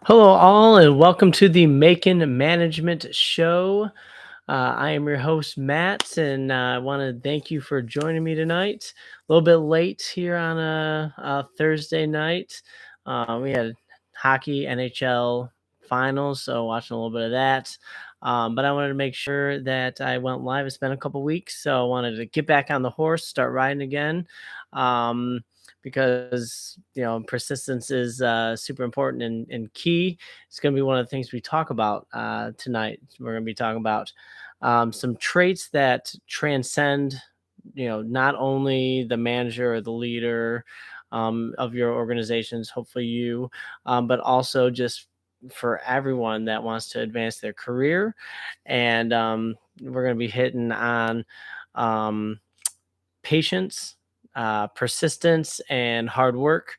Hello, all, and welcome to the Macon Management Show. I am your host, Matt, and I want to thank you for joining me tonight. A little bit late here on a Thursday night. We had hockey NHL finals, so watching a little bit of that. But I wanted to make sure that I went live. It's been a couple weeks, so I wanted to get back on the horse, start riding again. Um, because persistence is super important and key. It's going to be one of the things we talk about tonight. We're going to be talking about some traits that transcend, not only the manager or the leader of your organizations, hopefully you, but also just for everyone that wants to advance their career. And we're going to be hitting on um, patience, persistence, and hard work.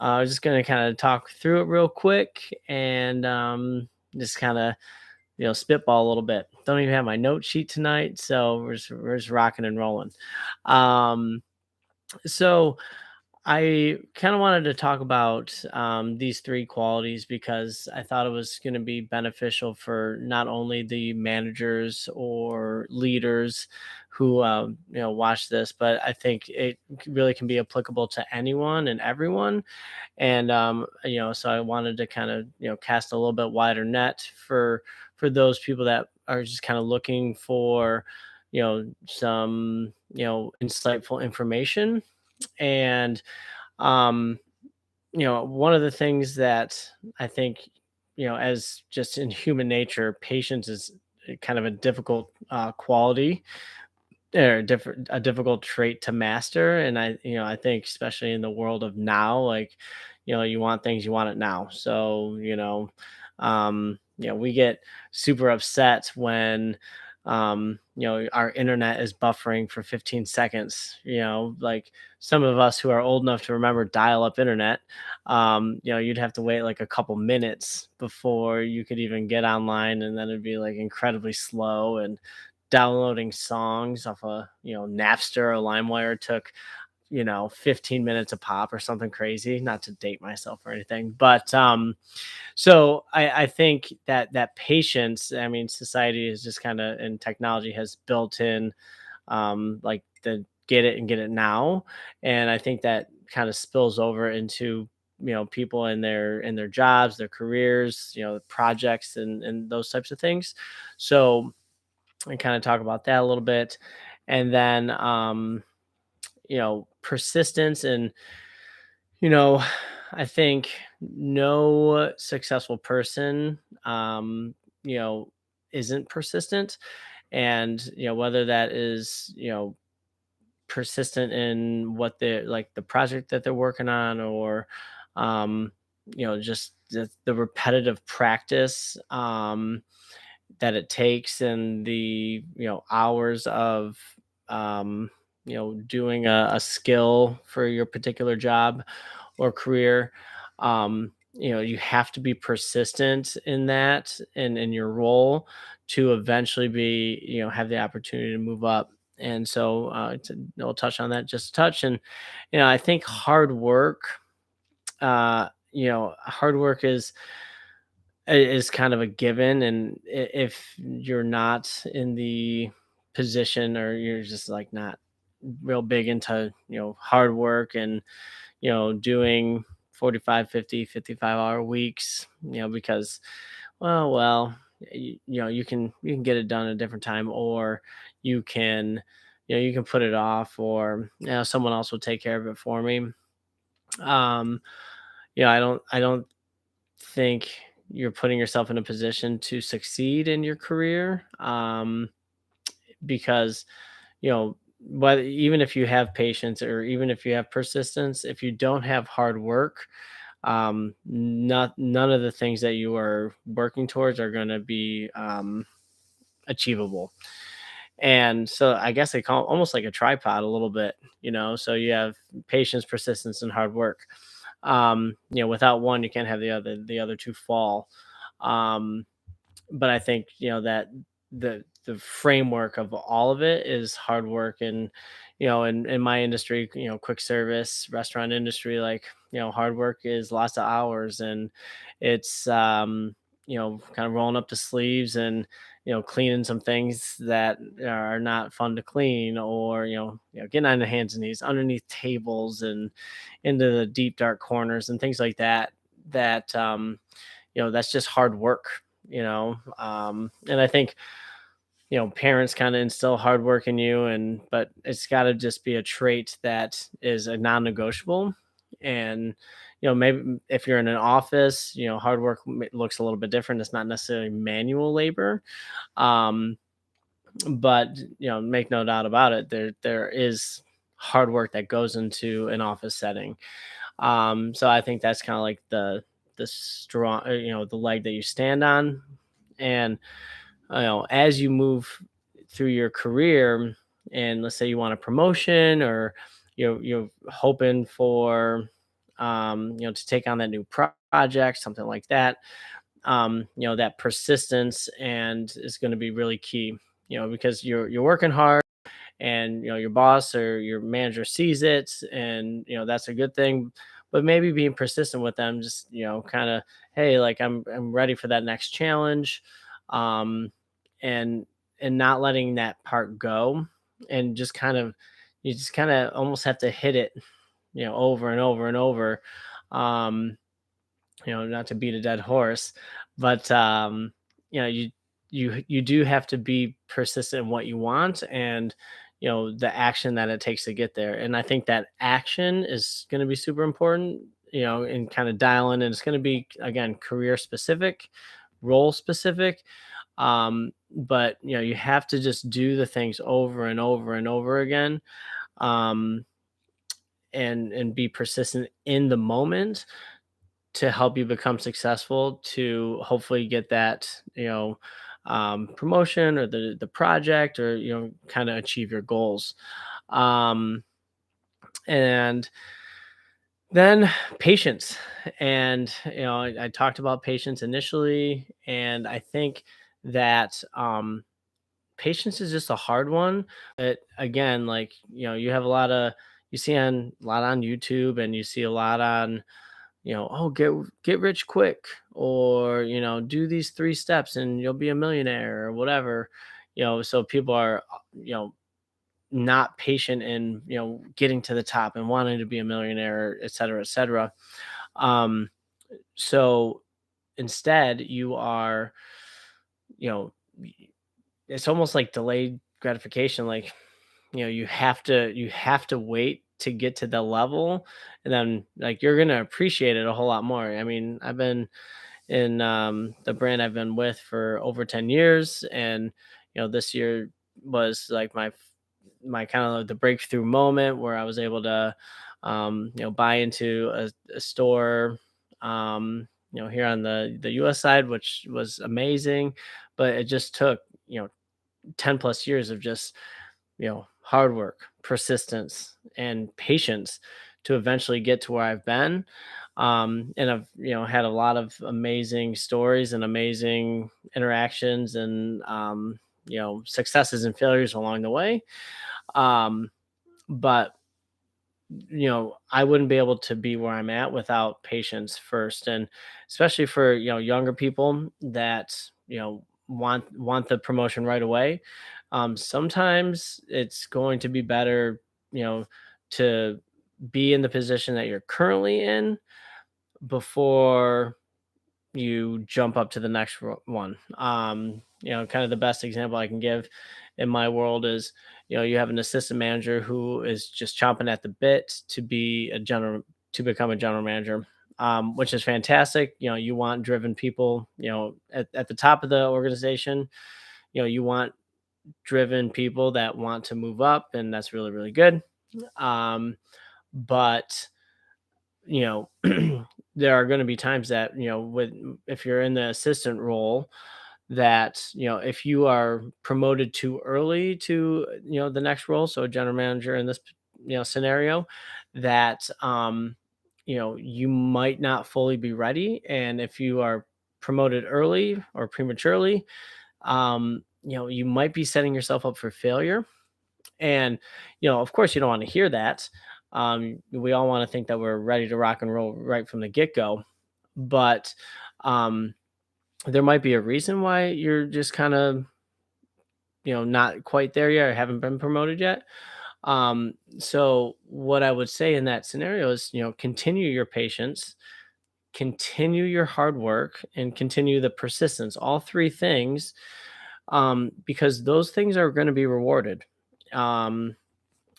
I'm just going to kind of talk through it real quick and just kind of spitball a little bit. Don't even have my note sheet tonight, so we're just rocking and rolling. Um, so I kind of wanted to talk about these three qualities because I thought it was going to be beneficial for not only the managers or leaders who watch this, but I think it really can be applicable to anyone and everyone. And so I wanted to kind of cast a little bit wider net for those people that are just kind of looking for some insightful information. And um one of the things that I think, as just in human nature, patience is kind of a difficult quality or a difficult trait to master. And I think especially in the world of now, like, you want things, you want it now. So we get super upset when our internet is buffering for 15 seconds. Like some of us who are old enough to remember dial-up internet, you'd have to wait like a couple minutes before you could even get online, and then it'd be like incredibly slow. And downloading songs off a Napster or LimeWire took 15 minutes a pop or something crazy. Not to date myself or anything, but so I think that patience, I mean, society is just kind of, and technology has built in like the get it and get it now. And I think that kind of spills over into people in their jobs, their careers, projects, and those types of things. So and kind of talk about that a little bit. And then persistence. And you know I think no successful person you know isn't persistent. And whether that is persistent in what they like, the project that they're working on, or um just the repetitive practice that it takes, and the hours of doing a skill for your particular job or career. You have to be persistent in that and in your role to eventually be have the opportunity to move up. And so we'll touch on that just a touch. And I think hard work is kind of a given. And if you're not in the position, or you're just like not real big into hard work and doing 45, 50, 55 hour weeks, because you can get it done at a different time, or you can you can put it off, or someone else will take care of it for me. um I don't think you're putting yourself in a position to succeed in your career, because whether, even if you have patience or even if you have persistence, if you don't have hard work, none of the things that you are working towards are going to be achievable. And so I guess they call it almost like a tripod a little bit. So you have patience, persistence, and hard work. Without one, you can't have the other two fall. um but I think that the the framework of all of it is hard work. And in my industry, quick service restaurant industry, like, hard work is lots of hours. And it's kind of rolling up the sleeves and cleaning some things that are not fun to clean, or getting on the hands and knees underneath tables and into the deep dark corners and things like that. That's just hard work. And I think parents kind of instill hard work in you, and but it's got to just be a trait that is a non-negotiable. And maybe if you're in an office, hard work looks a little bit different. It's not necessarily manual labor. um but make no doubt about it, there is hard work that goes into an office setting. So I think that's kind of like the strong, the leg that you stand on. And as you move through your career, and let's say you want a promotion, or you're hoping for to take on that new project, something like that. That persistence and is going to be really key, because you're working hard, and your boss or your manager sees it, and that's a good thing. But maybe being persistent with them, just kind of, hey, like, I'm ready for that next challenge. um and not letting that part go, and just kind of, you just kind of almost have to hit it over and over and over. um Not to beat a dead horse, but you do have to be persistent in what you want, and the action that it takes to get there. And I think that action is going to be super important, and kind of dialing, and it's going to be, again, career specific, role specific. But you have to just do the things over and over and over again. um and be persistent in the moment to help you become successful, to hopefully get that promotion, or the project, or kind of achieve your goals. um and then patience. And I talked about patience initially, and I think that patience is just a hard one. But again, like, you have a lot of, you see on a lot on YouTube, and you see a lot on, oh, get rich quick, or do these 3 steps and you'll be a millionaire, or whatever. So people are not patient in getting to the top and wanting to be a millionaire, et cetera, et cetera. um so instead, you are, you know it's almost like delayed gratification. Like, you have to wait to get to the level, and then, like, you're gonna appreciate it a whole lot more. I mean, I've been in the brand I've been with for over 10 years, and this year was like my kind of the breakthrough moment where I was able to buy into a store, here on the US side, which was amazing. But it just took 10 plus years of just hard work, persistence, and patience to eventually get to where I've been. And I've had a lot of amazing stories and amazing interactions, and successes and failures along the way. um but I wouldn't be able to be where I'm at without patience first. And especially for younger people that want the promotion right away. Sometimes it's going to be better, to be in the position that you're currently in before you jump up to the next one. Kind of the best example I can give in my world is, you have an assistant manager who is just chomping at the bit to become a general manager, which is fantastic. You want driven people, at the top of the organization. You want driven people that want to move up, and that's really, really good. Um, but you know there are going to be times that, with if you're in the assistant role, that if you are promoted too early to the next role, so a general manager in this scenario, that you might not fully be ready. And if you are promoted early or prematurely, you might be setting yourself up for failure. And, of course, you don't want to hear that. We all want to think that we're ready to rock and roll right from the get go. But um, there might be a reason why you're just kind of, not quite there yet or haven't been promoted yet. So, what I would say in that scenario is, continue your patience, continue your hard work, and continue the persistence. All three things, because those things are going to be rewarded. Um,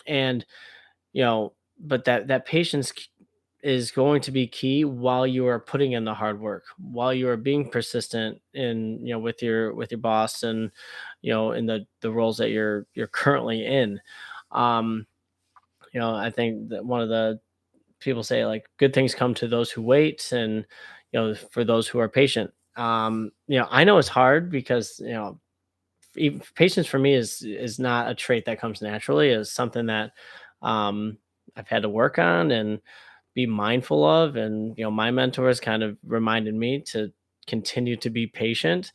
and but that patience is going to be key while you are putting in the hard work, while you are being persistent in, with your boss, and in the roles that you're currently in. um I think that one of the people say, like, good things come to those who wait, and for those who are patient. I know it's hard because, patience for me is not a trait that comes naturally. Is something that um I've had to work on and be mindful of. And my mentors kind of reminded me to continue to be patient,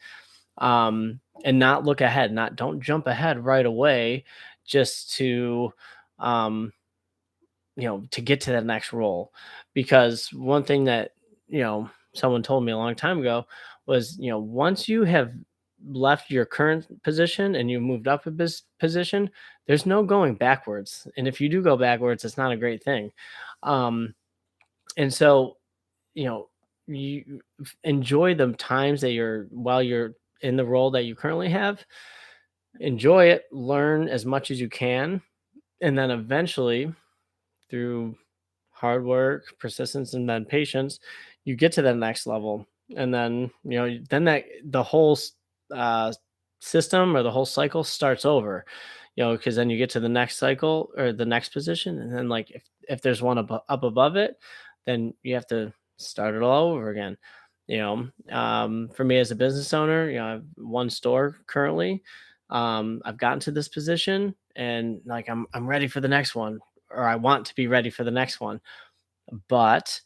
and not look ahead, not don't jump ahead right away, just to um to get to that next role. Because one thing that someone told me a long time ago was, once you have left your current position and you moved up a position, there's no going backwards. And if you do go backwards, it's not a great thing. um and so, you know you enjoy the times that while you're in the role that you currently have. Enjoy it, learn as much as you can, and then eventually, through hard work, persistence, and then patience, you get to the next level. And then, then that the whole uh, system or the whole cycle starts over, because then you get to the next cycle or the next position. And then, like, if there's one up above it, then you have to start it all over again. For me as a business owner, I have one store currently. I've gotten to this position, and, like, I'm ready for the next one, or I want to be ready for the next one. But,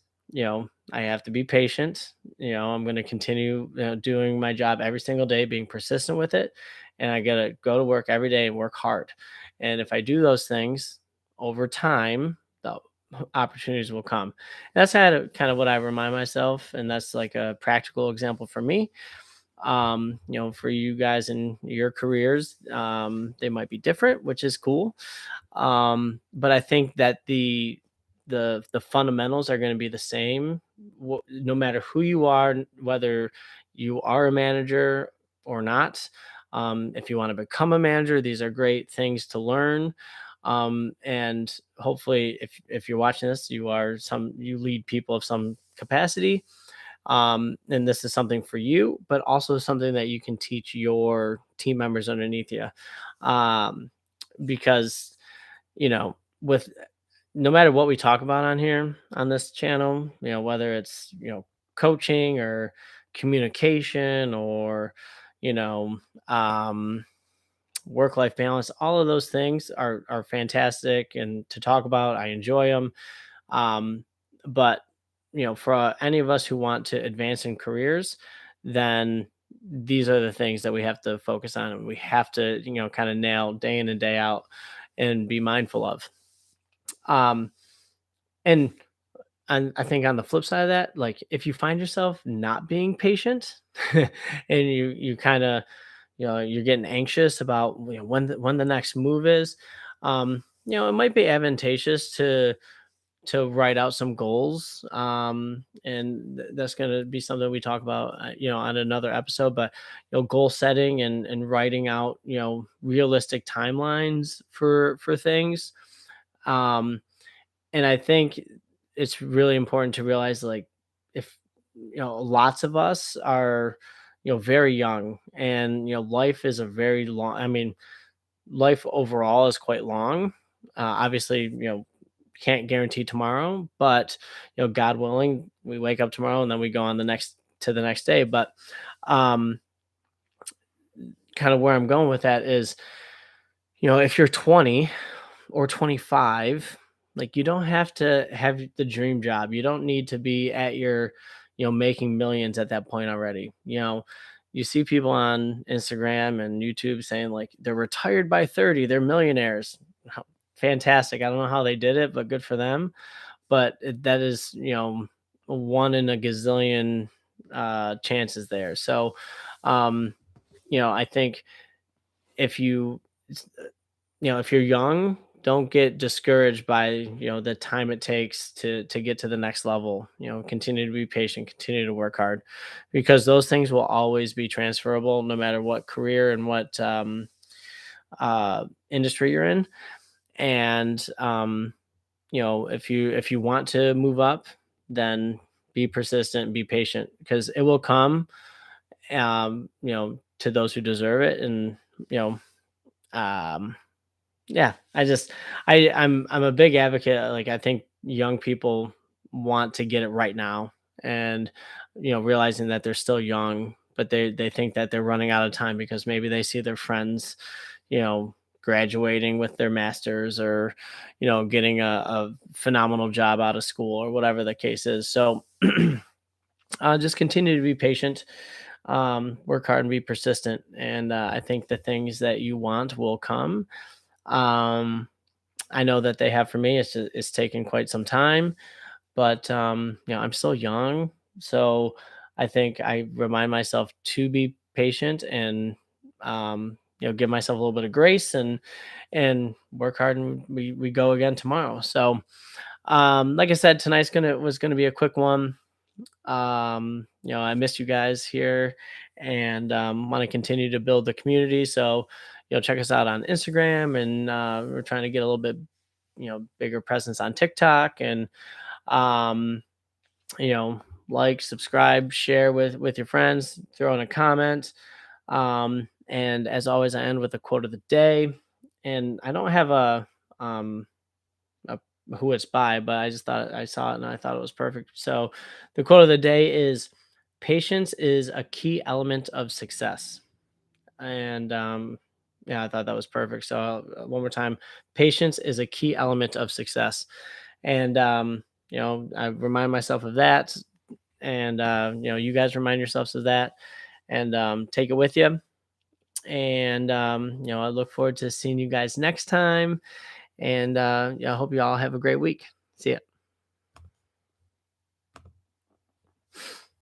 I have to be patient. I'm going to continue, doing my job every single day, being persistent with it. And I got to go to work every day and work hard. And if I do those things over time, the opportunities will come. That's kind of what I remind myself. And that's like a practical example for me. For you guys in your careers, they might be different, which is cool. But I think that the fundamentals are going to be the same, no matter who you are, whether you are a manager or not. If you want to become a manager, these are great things to learn. And hopefully, if you're watching this, you lead people of some capacity. And this is something for you, but also something that you can teach your team members underneath you. um, because, with no matter what we talk about on here on this channel, whether it's, coaching or communication, or, you know, um, work life balance, all of those things are fantastic and to talk about. I enjoy them. Um, but, for any of us who want to advance in careers, then these are the things that we have to focus on, and we have to, kind of nail day in and day out and be mindful of. Um, and I think on the flip side of that, like, if you find yourself not being patient, and you kind of, you're getting anxious about, when the next move is, it might be advantageous to write out some goals. And that's going to be something we talk about, on another episode. But, goal setting and writing out, realistic timelines for things. Um, and I think it's really important to realize, like, if, lots of us are, very young, and, life is a very long, I mean, life overall is quite long. Obviously, can't guarantee tomorrow, but, God willing, we wake up tomorrow and then we go on the next day. But um, kind of where I'm going with that is, if you're 20 or 25, like, you don't have to have the dream job. You don't need to be at your, making millions at that point already. you see people on Instagram and YouTube saying like they're retired by 30, they're millionaires. Fantastic. I don't know how they did it, but good for them. But that is, one in a gazillion chances there. So, um, I think if you if you're young, don't get discouraged by, the time it takes to get to the next level. Continue to be patient, continue to work hard, because those things will always be transferable no matter what career and what industry you're in. And if you want to move up, then be persistent, be patient, because it will come, to those who deserve it. And you know um yeah, I'm a big advocate. Like, I think young people want to get it right now, and realizing that they're still young, but they think that they're running out of time because maybe they see their friends, you know, graduating with their masters, or getting a phenomenal job out of school, or whatever the case is. So just continue to be patient, work hard and be persistent, and I think the things that you want will come. um I know that they have for me. It's taken quite some time, but I'm still young, so I think I remind myself to be patient, and give myself a little bit of grace, and work hard, and we go again tomorrow. So, like I said, tonight's gonna was gonna be a quick one. I miss you guys here, and want to continue to build the community. So, check us out on Instagram, and we're trying to get a little bit, bigger presence on TikTok, and um, you know, like, subscribe, share with your friends, throw in a comment. And as always, I end with a quote of the day, and I don't have um uh, who it's by, but I just thought I saw it and I thought it was perfect. So the quote of the day is, patience is a key element of success. And yeah, I thought that was perfect. So one more time, patience is a key element of success. And I remind myself of that, and you guys remind yourselves of that, and take it with you. And I look forward to seeing you guys next time. And I hope you all have a great week. See ya.